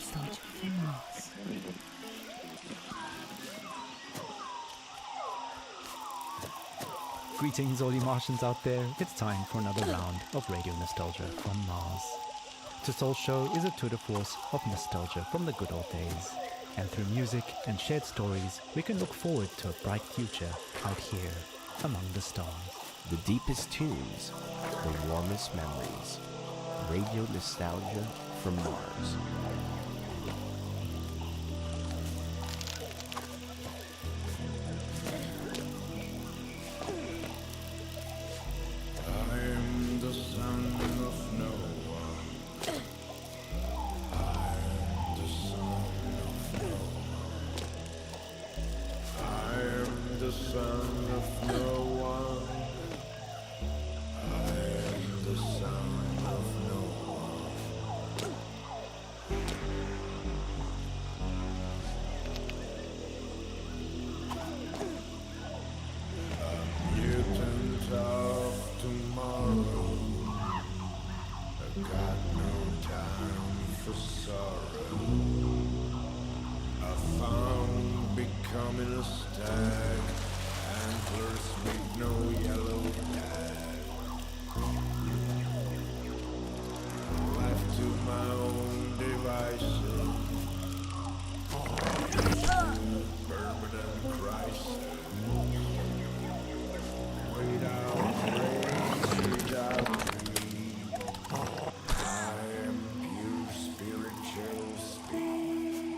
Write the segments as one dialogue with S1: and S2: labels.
S1: nostalgia from Mars.
S2: Greetings all you Martians out there, it's time for another round of Radio Nostalgia from Mars. This whole show is a tour de force of nostalgia from the good old days. And through music and shared stories, we can look forward to a bright future out here among the stars.
S3: The deepest tunes, the warmest memories. Radio Nostalgia from Mars.
S4: I'm the son of no one. I'm the son of no one. I am the son of no one. I am the son of no one. A mutant of tomorrow. I got no time for sorrow. I found becoming a stag, antlers with no yellow tag. Left to my own devices, permanent crisis. Without grace, without greed, I am pure spiritual speed.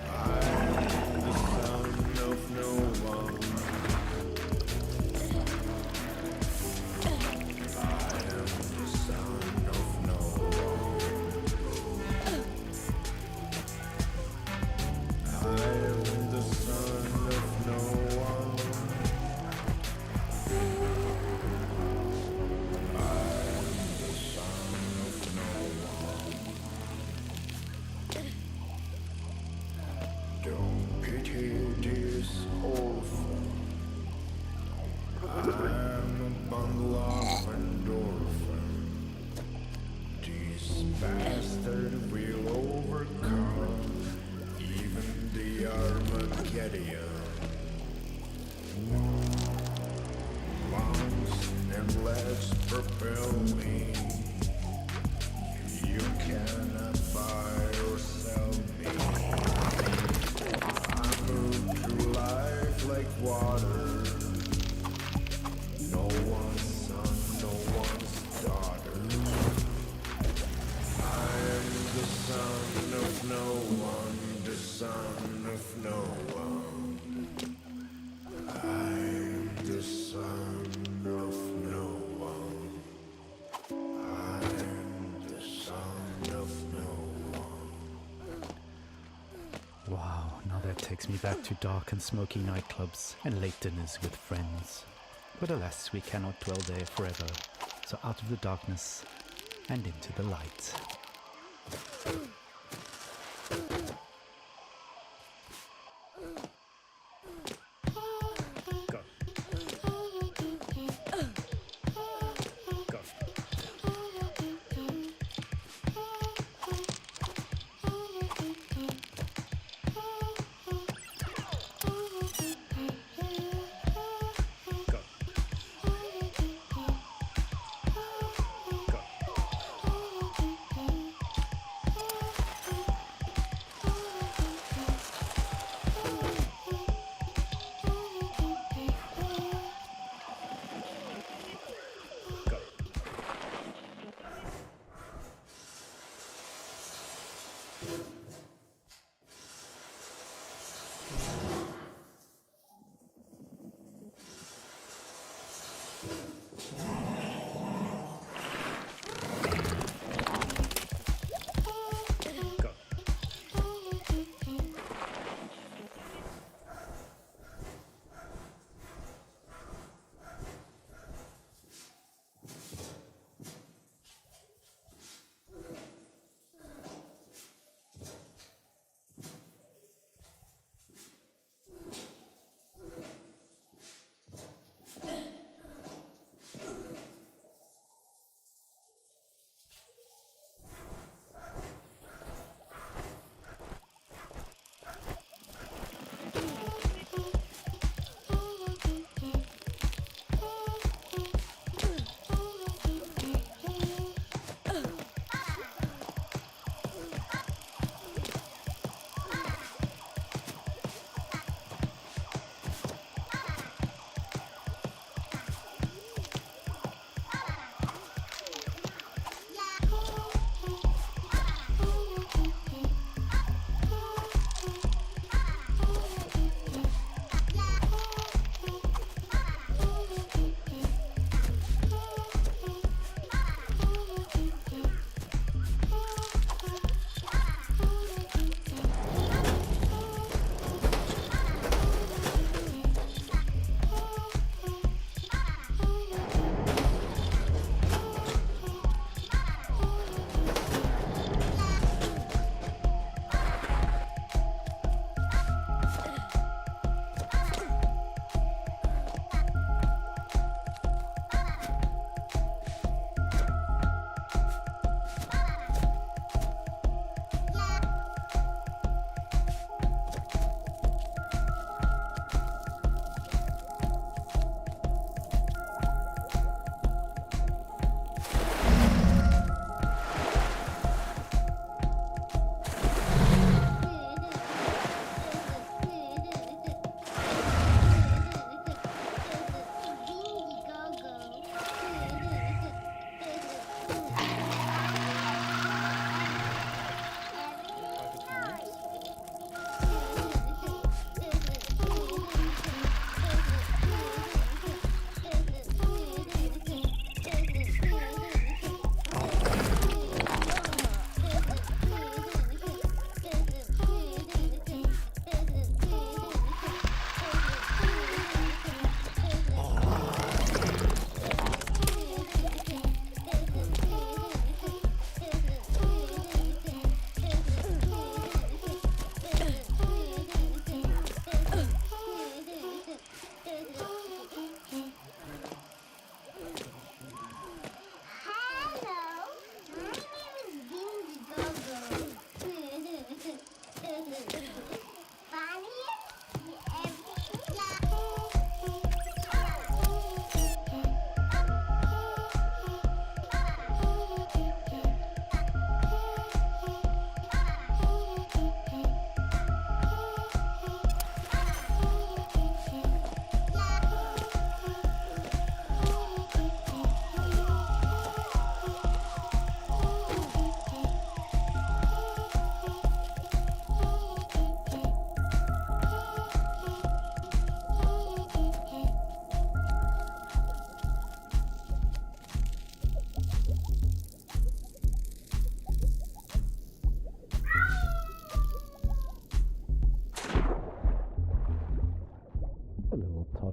S4: I am the son of no one. I am the son of no one. I am the son of no one. I am the son of no one. Don't pity this orphan. I'm a bundle of endorphin. This bastard will overcome even the Armageddon. Lungs and legs propel me. You cannot buy or sell me. I move through life like water. No one's son, no one's daughter. I am the son of no one, the son of no one. I am the son of no one. I am the son of no one.
S2: Wow, now that takes me back to dark and smoky nightclubs and late dinners with friends. But alas, we cannot dwell there forever, so out of the darkness and into the light. Go. Go. Go.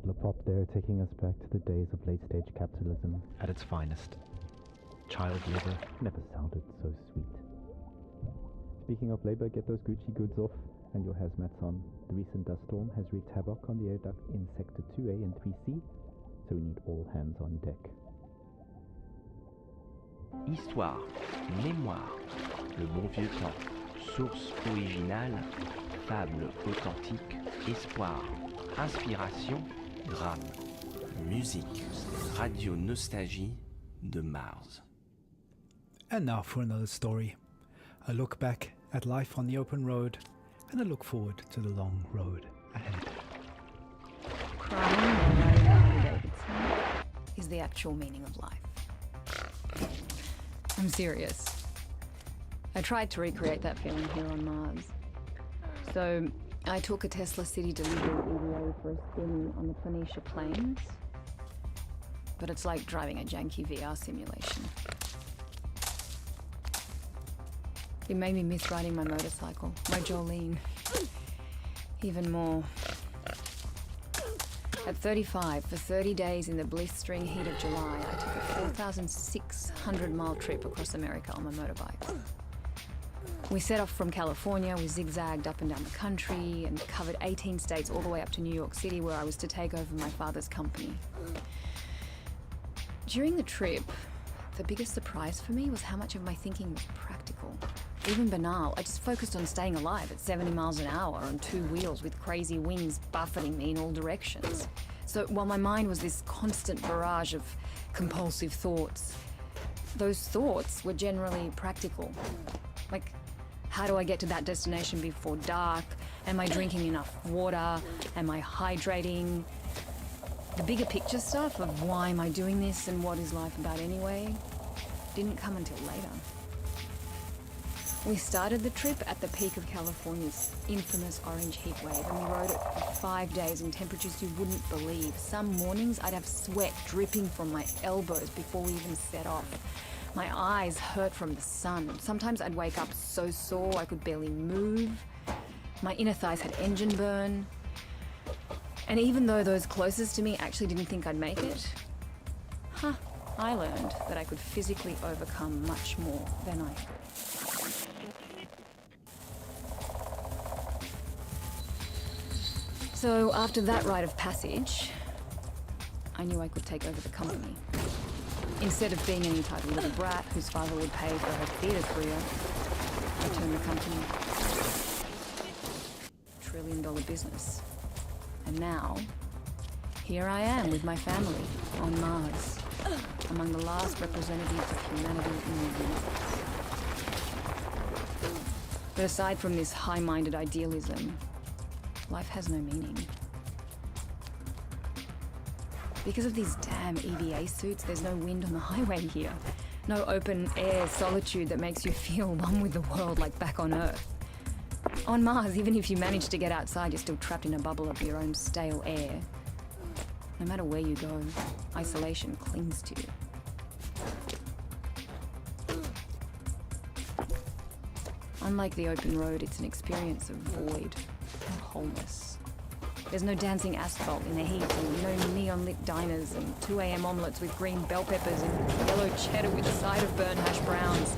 S2: bottle of pop there, taking us back to the days of late-stage capitalism at its finest. Child labor never sounded so sweet. Speaking of labor, get those Gucci goods off and your hazmats on. The recent dust storm has wreaked havoc on the air duct in Sector 2A and 3C, so we need all hands on deck.
S3: Histoire, mémoire, le bon vieux temps, source originale, fable authentique, espoir, inspiration, drame, musique, radio nostalgie de Mars.
S2: And now for another story. A look back at life on the open road and a look forward to the long road ahead.
S1: Crying while riding Harley-Davidson is the actual meaning of life. I'm serious. I tried to recreate that feeling here on Mars. So I took a Tesla City delivery EVA for a spin on the Planitia Plains. But it's like driving a janky VR simulation. It made me miss riding my motorcycle, my Jolene, even more. At 35, for 30 days in the blistering heat of July, I took a 4,600-mile trip across America on my motorbike. We set off from California, we zigzagged up and down the country and covered 18 states all the way up to New York City, where I was to take over my father's company. During the trip, the biggest surprise for me was how much of my thinking was practical. Even banal, I just focused on staying alive at 70 miles an hour on two wheels with crazy wings buffeting me in all directions. So while my mind was this constant barrage of compulsive thoughts, those thoughts were generally practical. Like, how do I get to that destination before dark? Am I drinking enough water? Am I hydrating? The bigger picture stuff of why am I doing this and what is life about anyway didn't come until later. We started the trip at the peak of California's infamous orange heat wave, and we rode it for 5 days in temperatures you wouldn't believe. Some mornings I'd have sweat dripping from my elbows before we even set off. My eyes hurt from the sun. Sometimes I'd wake up so sore I could barely move. My inner thighs had engine burn. And even though those closest to me actually didn't think I'd make it, I learned that I could physically overcome much more than I thought. So after that rite of passage, I knew I could take over the company. Instead of being an entitled little brat whose father would pay for her theatre career, I turned the company $1 trillion business. And now, here I am with my family on Mars, among the last representatives of humanity in the universe. But aside from this high-minded idealism, life has no meaning. Because of these damn EVA suits, there's no wind on the highway here. No open air solitude that makes you feel one with the world like back on Earth. On Mars, even if you manage to get outside, you're still trapped in a bubble of your own stale air. No matter where you go, isolation clings to you. Unlike the open road, it's an experience of void and wholeness. There's no dancing asphalt in the heat, and no neon-lit diners, and 2 a.m. omelettes with green bell peppers and yellow cheddar with a side of burnt hash browns,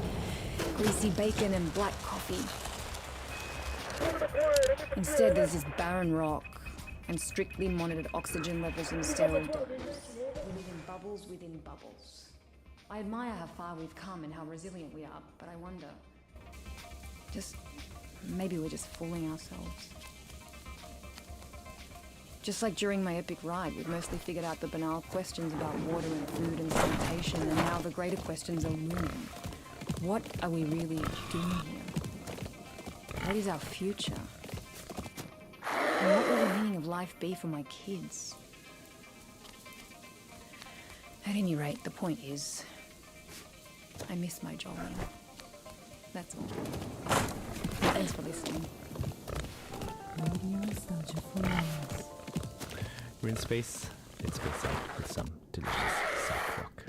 S1: greasy bacon and black coffee. Instead, there's this barren rock and strictly monitored oxygen levels in sterile domes. We live in bubbles within bubbles. I admire how far we've come and how resilient we are, but I wonder, maybe we're just fooling ourselves. Just like during my epic ride, we'd mostly figured out the banal questions about water and food and sanitation, and now the greater questions are looming. What are we really doing here? What is our future? And what will the meaning of life be for my kids? At any rate, the point is, I miss my Jolene. That's all. Thanks for listening.
S5: Radio Nostalgia for Mars.
S2: We're in space. Let's space out with some delicious soft rock.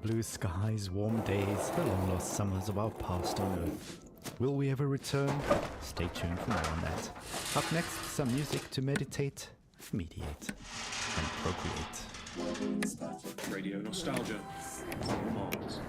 S2: blue skies, warm days, the long-lost summers of our past on Earth. Will we ever return? Stay tuned for more on that. Up next, some music to meditate, mediate, and procreate.
S6: Radio Nostalgia from Mars.